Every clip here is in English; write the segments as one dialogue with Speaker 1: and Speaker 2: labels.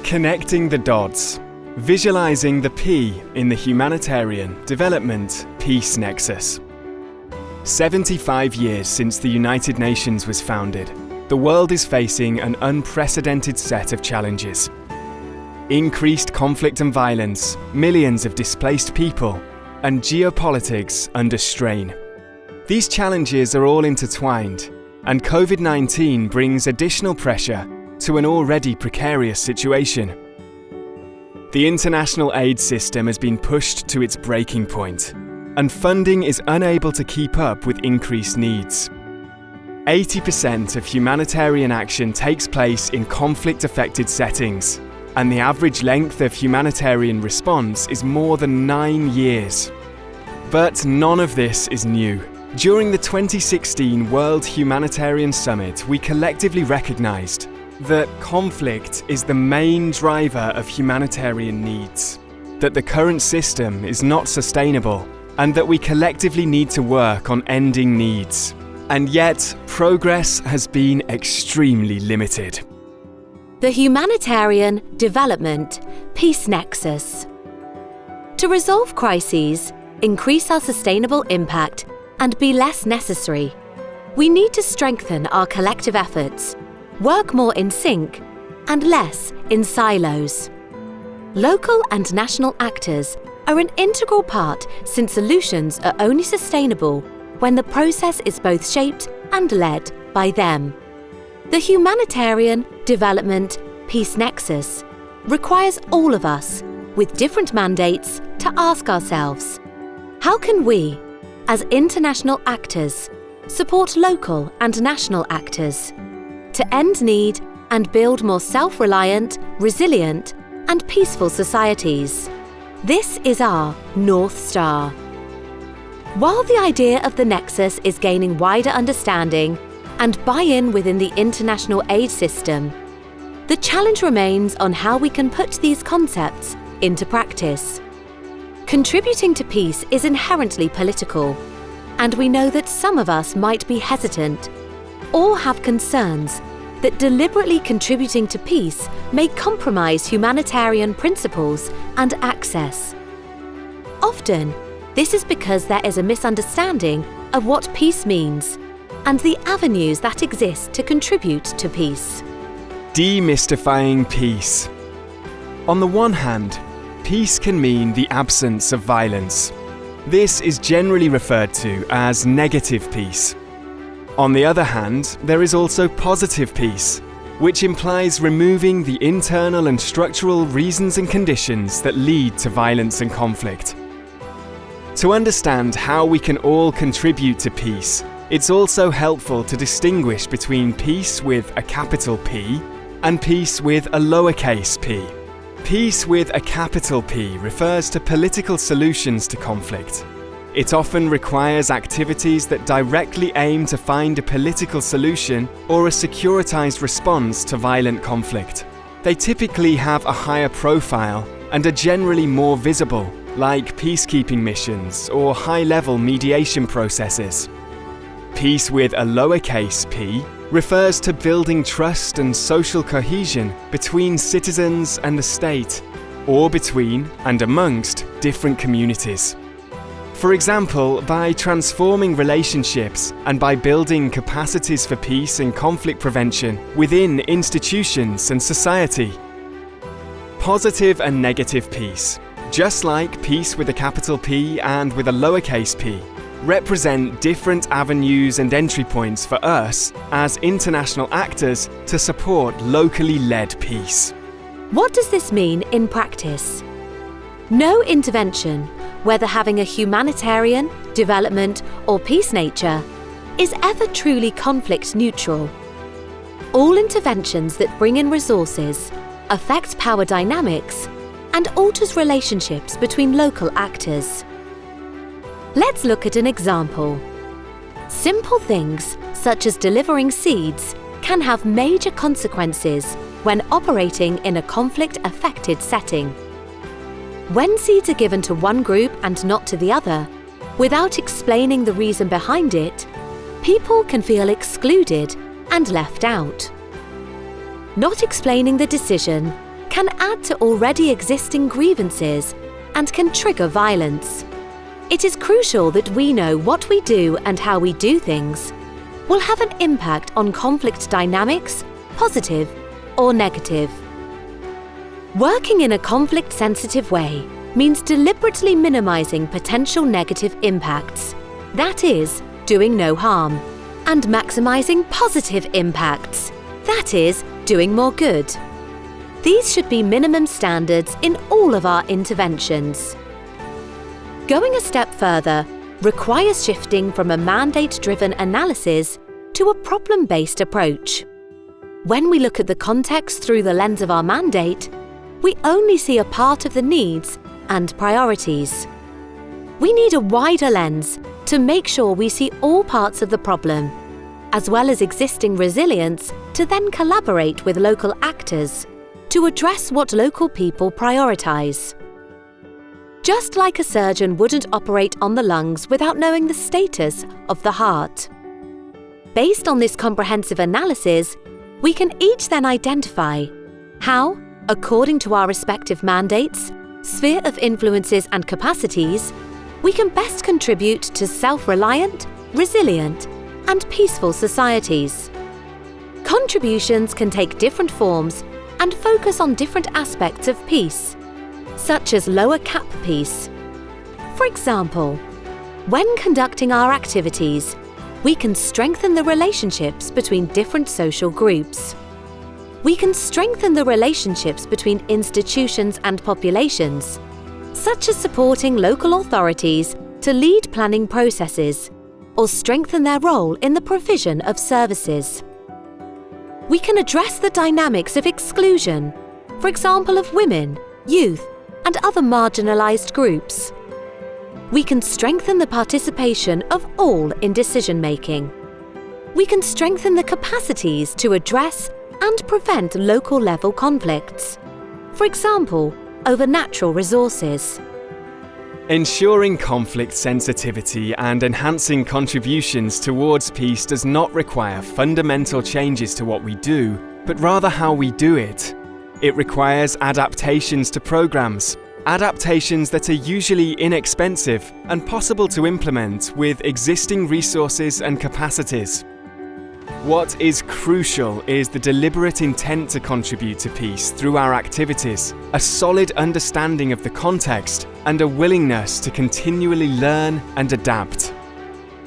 Speaker 1: Connecting the dots. Visualizing the P in the Humanitarian Development Peace Nexus. 75 years since the United Nations was founded, the world is facing an unprecedented set of challenges. Increased conflict and violence, millions of displaced people, and geopolitics under strain. These challenges are all intertwined, and COVID-19 brings additional pressure to an already precarious situation. The international aid system has been pushed to its breaking point, and funding is unable to keep up with increased needs. 80% of humanitarian action takes place in conflict-affected settings, and the average length of humanitarian response is more than 9 years. But none of this is new. During the 2016 World Humanitarian Summit, we collectively recognized that conflict is the main driver of humanitarian needs, that the current system is not sustainable, and that we collectively need to work on ending needs. And yet, progress has been extremely limited.
Speaker 2: The Humanitarian Development Peace Nexus. To resolve crises, increase our sustainable impact, and be less necessary, we need to strengthen our collective efforts, work more in sync, and less in silos. Local and national actors are an integral part, since solutions are only sustainable when the process is both shaped and led by them. The Humanitarian Development Peace Nexus requires all of us, with different mandates, to ask ourselves, how can we, as international actors, support local and national actors to end need and build more self-reliant, resilient, and peaceful societies? This is our North Star. While the idea of the Nexus is gaining wider understanding and buy-in within the international aid system, the challenge remains on how we can put these concepts into practice. Contributing to peace is inherently political, and we know that some of us might be hesitant or have concerns that deliberately contributing to peace may compromise humanitarian principles and access. Often, this is because there is a misunderstanding of what peace means and the avenues that exist to contribute to peace.
Speaker 1: Demystifying peace. On the one hand, peace can mean the absence of violence. This is generally referred to as negative peace. On the other hand, there is also positive peace, which implies removing the internal and structural reasons and conditions that lead to violence and conflict. To understand how we can all contribute to peace, it's also helpful to distinguish between peace with a capital P and peace with a lowercase p. Peace with a capital P refers to political solutions to conflict. It often requires activities that directly aim to find a political solution or a securitized response to violent conflict. They typically have a higher profile and are generally more visible, like peacekeeping missions or high-level mediation processes. Peace with a lowercase p refers to building trust and social cohesion between citizens and the state, or between and amongst different communities. For example, by transforming relationships and by building capacities for peace and conflict prevention within institutions and society. Positive and negative peace, just like peace with a capital P and with a lowercase p, represent different avenues and entry points for us as international actors to support locally led peace.
Speaker 2: What does this mean in practice? No intervention, whether having a humanitarian, development, or peace nature, is ever truly conflict neutral. All interventions that bring in resources, affect power dynamics, and alters relationships between local actors. Let's look at an example. Simple things, such as delivering seeds, can have major consequences when operating in a conflict-affected setting. When seeds are given to one group and not to the other, without explaining the reason behind it, people can feel excluded and left out. Not explaining the decision can add to already existing grievances and can trigger violence. It is crucial that we know what we do and how we do things will have an impact on conflict dynamics, positive or negative. Working in a conflict-sensitive way means deliberately minimizing potential negative impacts, that is, doing no harm, and maximizing positive impacts, that is, doing more good. These should be minimum standards in all of our interventions. Going a step further requires shifting from a mandate-driven analysis to a problem-based approach. When we look at the context through the lens of our mandate, we only see a part of the needs and priorities. We need a wider lens to make sure we see all parts of the problem, as well as existing resilience to then collaborate with local actors to address what local people prioritize. Just like a surgeon wouldn't operate on the lungs without knowing the status of the heart. Based on this comprehensive analysis, we can each then identify how, according to our respective mandates, sphere of influences and capacities, we can best contribute to self-reliant, resilient, and peaceful societies. Contributions can take different forms and focus on different aspects of peace, such as lower cap peace. For example, when conducting our activities, we can strengthen the relationships between different social groups. We can strengthen the relationships between institutions and populations, such as supporting local authorities to lead planning processes or strengthen their role in the provision of services. We can address the dynamics of exclusion, for example of women, youth, and other marginalized groups. We can strengthen the participation of all in decision-making. We can strengthen the capacities to address and prevent local-level conflicts, for example, over natural resources.
Speaker 1: Ensuring conflict sensitivity and enhancing contributions towards peace does not require fundamental changes to what we do, but rather how we do it. It requires adaptations to programs, adaptations that are usually inexpensive and possible to implement with existing resources and capacities. What is crucial is the deliberate intent to contribute to peace through our activities, a solid understanding of the context, and a willingness to continually learn and adapt.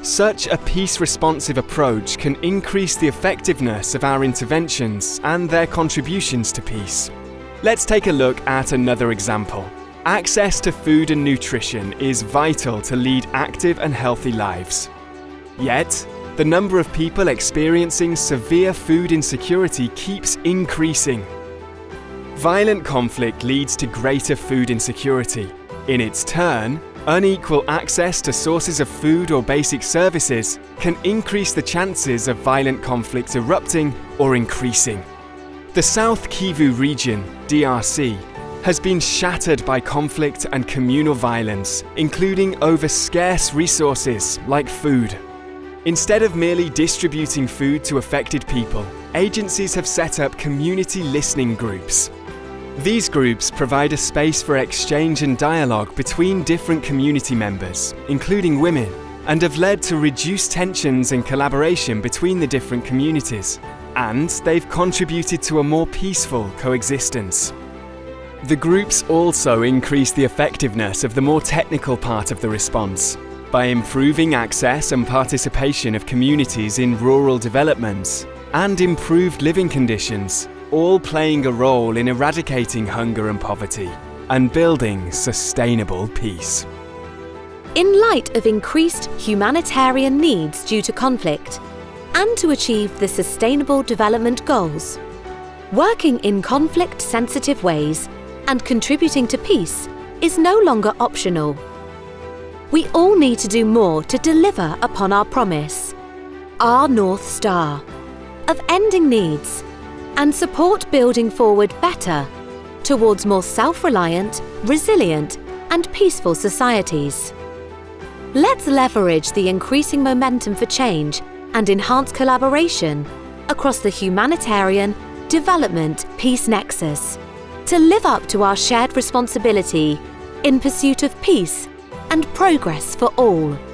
Speaker 1: Such a peace-responsive approach can increase the effectiveness of our interventions and their contributions to peace. Let's take a look at another example. Access to food and nutrition is vital to lead active and healthy lives. Yet, the number of people experiencing severe food insecurity keeps increasing. Violent conflict leads to greater food insecurity. In its turn, unequal access to sources of food or basic services can increase the chances of violent conflict erupting or increasing. The South Kivu region, DRC, has been shattered by conflict and communal violence, including over scarce resources like food. Instead of merely distributing food to affected people, agencies have set up community listening groups. These groups provide a space for exchange and dialogue between different community members, including women, and have led to reduced tensions and collaboration between the different communities. And they've contributed to a more peaceful coexistence. The groups also increase the effectiveness of the more technical part of the response by improving access and participation of communities in rural developments and improved living conditions, all playing a role in eradicating hunger and poverty and building sustainable peace.
Speaker 2: In light of increased humanitarian needs due to conflict and to achieve the Sustainable Development Goals, working in conflict-sensitive ways and contributing to peace is no longer optional. We all need to do more to deliver upon our promise, our North Star, of ending needs and support building forward better towards more self-reliant, resilient, and peaceful societies. Let's leverage the increasing momentum for change and enhance collaboration across the humanitarian, development, peace nexus to live up to our shared responsibility in pursuit of peace and progress for all.